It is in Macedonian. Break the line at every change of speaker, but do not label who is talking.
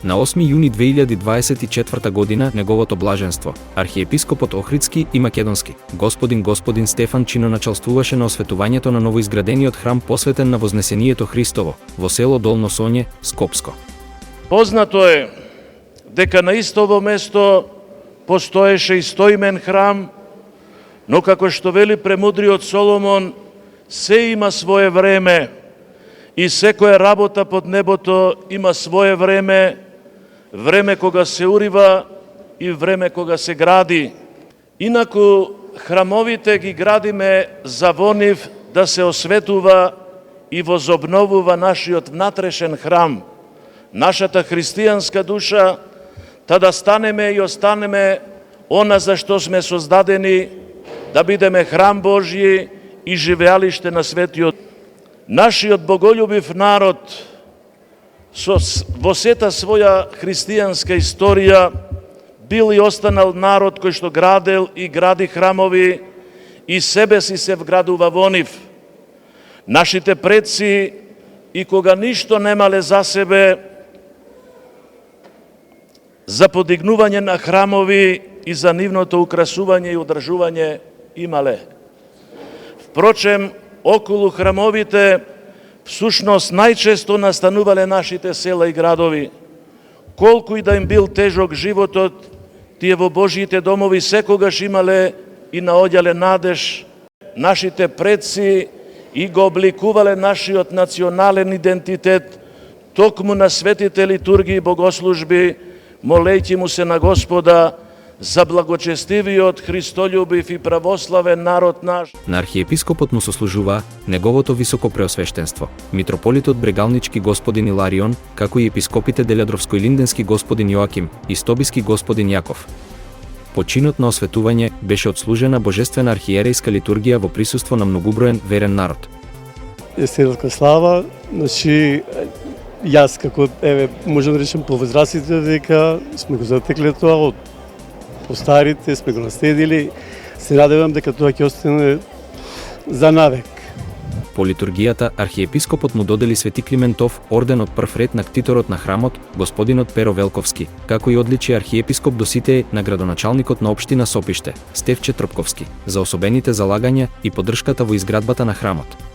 На 8 јуни 2024 година неговото блаженство, архиепископот Охридски и Македонски, господин Стефан чиноначалствуваше на осветувањето на новоизградениот храм посветен на Вознесението Христово во село Долно Соње, Скопско.
Познато е дека на истово место постоеше и стоимен храм, но како што вели премудриот Соломон, се има свое време и секоја работа под небото има свое време, време кога се урива и време кога се гради. Инаку храмовите ги градиме за во нив да се осветува и возобновува нашиот внатрешен храм, нашата христијанска душа, та да станеме и останеме она за што сме создадени, да бидеме храм Божји и живеалиште на светиот. Нашиот боголюбив народ во сета своја христијанска историја бил и останал народ кој што градел и гради храмови и себе си се вградува во нив. Нашите предци и кога ништо немале за себе, за подигнување на храмови и за нивното украсување и одржување имале. Впрочем, околу храмовите всушност најчесто настанувале нашите села и градови. Колку и да им бил тежок животот, тие во Божјите домови секогаш имале и наоѓале надеж. Нашите предци и го обликувале нашиот национален идентитет токму на светите литургии и богослужби, молејќи му се на Господа за благочестивиот, христолюбив и православен народ наш.
На архиепископот му сослужува неговото високо преосвештенство, митрополитот Брегалнички господин Иларион, како и епископите Делјадровско и Линденски господин Јоаким и Стобиски господин Јаков. Починот на осветување беше отслужена божествена архиерејска литургија во присуство на многуброен верен народ.
Естелска слава, значи јас како можам да речем по возрастите дека сме го затекли тоа од постарите, сме го наследили, се надевам дека тоа ќе остане за навек.
По литургијата, архиепископот му додели Свети Климентов орден од прв ред на ктиторот на храмот, господинот Перо Велковски, како и одличи архиепископ до сите на градоначалникот на општина Сопиште, Стефче Трпковски, за особените залагања и поддршката во изградбата на храмот.